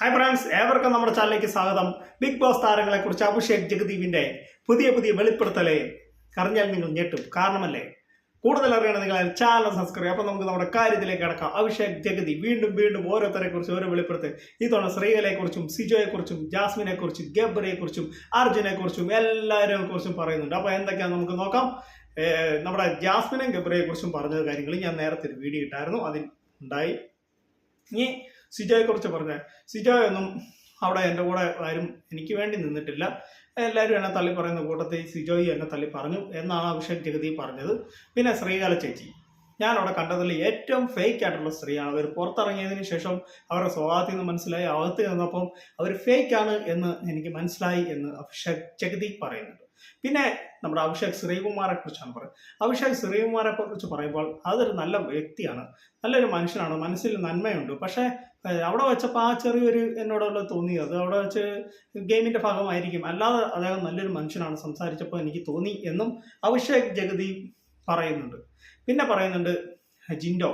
Hi friends, ഏവർക്കും നമ്മുടെ ചാനലിലേക്ക് സ്വാഗതം. ബിഗ് ബോസ് താരങ്ങളെക്കുറിച്ച് അഭിഷേക് ജഗദീപിന്റെ പുതിയ വെളിപ്പെടുത്തലേ അറിഞ്ഞാൽ നിങ്ങൾ ഞെട്ടും. കാരണമല്ലേ, കൂടുതൽ അറിയണം നിങ്ങൾ ചാനൽ സബ്സ്ക്രൈബ്. അപ്പോൾ നമുക്ക് നമ്മുടെ കാര്യത്തിലേക്ക് കിടക്കാം. അഭിഷേക് ജഗദീപ് വീണ്ടും ഓരോരുത്തരെ കുറിച്ച് ഓരോ വെളിപ്പെടുത്തൽ. ഇത്തവണ ശ്രീകലയെക്കുറിച്ചും സിജോയെക്കുറിച്ചും ജാസ്മിനെക്കുറിച്ചും ഗബ്രിയെക്കുറിച്ചും അർജുനെക്കുറിച്ചും എല്ലാവരെയും കുറിച്ചും പറയുന്നുണ്ട്. അപ്പോൾ എന്തൊക്കെയാണെന്ന് നമുക്ക് നോക്കാം. നമ്മുടെ ജാസ്മിനും ഗബ്രിയെക്കുറിച്ചും പറഞ്ഞ കാര്യങ്ങൾ ഞാൻ നേരത്തെ ഒരു വീഡിയോ ഇട്ടായിരുന്നു, അതിൽ ഉണ്ടായി. ഇനി സിജോയെക്കുറിച്ച് പറഞ്ഞ സിജോയൊന്നും അവിടെ എൻ്റെ കൂടെ ആരും എനിക്ക് വേണ്ടി നിന്നിട്ടില്ല. എല്ലാവരും എന്നെ തള്ളി പറയുന്ന കൂട്ടത്തിൽ സിജോയി എന്നെ തള്ളി പറഞ്ഞു എന്നാണ് അഭിഷേക് ജഗദീപ് പറഞ്ഞത്. പിന്നെ ശ്രീകല ചേച്ചി, ഞാൻ അവിടെ കണ്ടതിൽ ഏറ്റവും ഫേക്ക് ആയിട്ടുള്ള സ്ത്രീയാണ്. അവർ പുറത്തിറങ്ങിയതിന് ശേഷം അവരുടെ സ്വഭാവത്തിൽ നിന്ന് മനസ്സിലായി, അകത്ത് നിന്നപ്പം അവർ ഫേക്കാണ് എന്ന് എനിക്ക് മനസ്സിലായി എന്ന് അഭിഷേക് ജഗദീപ് പറയുന്നുണ്ട്. പിന്നെ നമ്മുടെ അഭിഷേക് ശ്രീകുമാറെ കുറിച്ചാണ് പറയുന്നത്. അഭിഷേക് ശ്രീകുമാറെ കുറിച്ച് പറയുമ്പോൾ അതൊരു നല്ല വ്യക്തിയാണ്, നല്ലൊരു മനുഷ്യനാണ്, മനസ്സിൽ നന്മയുണ്ട്. പക്ഷേ അവിടെ വെച്ചപ്പോൾ ആ ചെറിയൊരു എന്നോടുള്ള തോന്നിയത് അവിടെ വെച്ച് ഗെയിമിന്റെ ഭാഗമായിരിക്കും, അല്ലാതെ അദ്ദേഹം നല്ലൊരു മനുഷ്യനാണ്, സംസാരിച്ചപ്പോൾ എനിക്ക് തോന്നി എന്നും അഭിഷേക് ജഗദീപ് പറയുന്നുണ്ട്. പിന്നെ പറയുന്നുണ്ട് ജിൻഡോ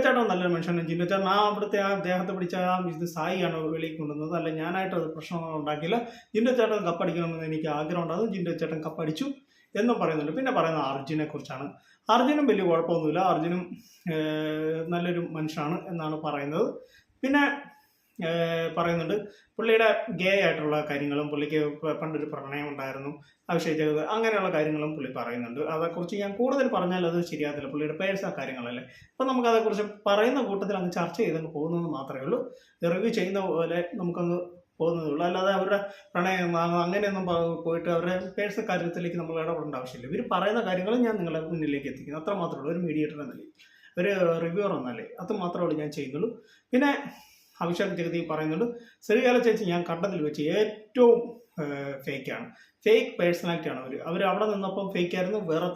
ചേട്ടൻ നല്ലൊരു മനുഷ്യനാണ്. ജിൻഡോ ചേട്ടൻ അവിടുത്തെ ദേഹത്ത് പിടിച്ച ഇത് സായിയാണ് വെളിയിൽ കൊണ്ടുവന്നത്, അല്ല ഞാനായിട്ട് അത് പ്രശ്നമൊന്നും ഉണ്ടാക്കില്ല. ജിൻഡോ ചേട്ടൻ കപ്പടിക്കണമെന്ന് എനിക്ക് ആഗ്രഹം ഉണ്ടാകും. ജിൻഡോ ചേട്ടൻ കപ്പടിച്ചു എന്നും പറയുന്നുണ്ട്. പിന്നെ പറയുന്നത് അർജുനെ കുറിച്ചാണ്. അർജുനും വലിയ കുഴപ്പമൊന്നുമില്ല, അർജുനും നല്ലൊരു മനുഷ്യനാണ് എന്നാണ് പറയുന്നത്. പിന്നെ പറയുന്നുണ്ട് പുള്ളിയുടെ ഗേ ആയിട്ടുള്ള കാര്യങ്ങളും, പുള്ളിക്ക് പണ്ടൊരു പ്രണയം ഉണ്ടായിരുന്നു, അഭിഷേക് ജഗദീപ്, അങ്ങനെയുള്ള കാര്യങ്ങളും പുള്ളി പറയുന്നുണ്ട്. അതേക്കുറിച്ച് ഞാൻ കൂടുതൽ പറഞ്ഞാൽ അത് ശരിയാകത്തില്ല, പുള്ളിയുടെ പേഴ്സണൽ കാര്യങ്ങളല്ലേ. അപ്പം നമുക്ക് അതേക്കുറിച്ച് പറയുന്ന കൂട്ടത്തിൽ അങ്ങ് ചർച്ച ചെയ്തങ്ങ് പോകുന്നത് മാത്രമേ ഉള്ളൂ. റിവ്യൂ ചെയ്യുന്ന പോലെ നമുക്കങ്ങ് പോകുന്നതേ ഉള്ളൂ. അല്ലാതെ അവരുടെ പ്രണയം അങ്ങനെയൊന്നും പോയിട്ട് അവരുടെ പേഴ്സണൽ കാര്യത്തിലേക്ക് നമ്മൾ ഇടപെടേണ്ട ആവശ്യമില്ല. ഇവർ പറയുന്ന കാര്യങ്ങൾ ഞാൻ നിങ്ങളുടെ മുന്നിലേക്ക് എത്തിക്കുന്നു, അത്ര മാത്രമേ ഉള്ളൂ. ഒരു മീഡിയേറ്റർ എന്നല്ലേ, ഒരു റിവ്യൂവർ എന്നല്ലേ, അത് മാത്രമേ ഉള്ളൂ ഞാൻ ചെയ്യുന്നുള്ളൂ. പിന്നെ അഭിഷേക് ജഗദീപ് പറയുന്നുണ്ട് ശ്രീകല ചേച്ചി ഞാൻ കണ്ടതിൽ വെച്ച് ഏറ്റവും ഫേക്കാണ്, ഫേക്ക് പേഴ്സണാലിറ്റിയാണ് അവർ അവിടെ നിന്നപ്പം ഫേക്ക് ആയിരുന്നു, വേറെ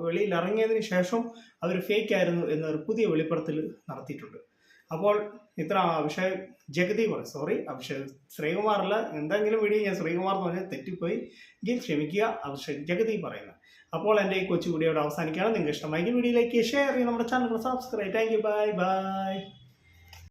വെളിയിൽ ഇറങ്ങിയതിന് ശേഷം അവർ ഫേക്ക് ആയിരുന്നു എന്നൊരു പുതിയ വെളിപ്പെടുത്തൽ നടത്തിയിട്ടുണ്ട്. അപ്പോൾ ഇത്ര അഭിഷേക് ജഗദീപ്, അഭിഷേക് ശ്രീകുമാറല്ല, എന്തെങ്കിലും വീഡിയോ ഞാൻ ശ്രീകുമാർ എന്ന് പറഞ്ഞാൽ തെറ്റിപ്പോയി എങ്കിൽ ക്ഷമിക്കുക, അഭിഷേക് ജഗദീപ് പറയുന്നത്. അപ്പോൾ എൻ്റെ ഈ കൊച്ചു വീഡിയോയുടെ അവസാനിക്കുകയാണ്. നിങ്ങൾക്ക് ഇഷ്ടമായെങ്കിൽ വീഡിയോയിലേക്ക് ഷെയർ ചെയ്യുക, നമ്മുടെ channel subscribe. Thank you, by.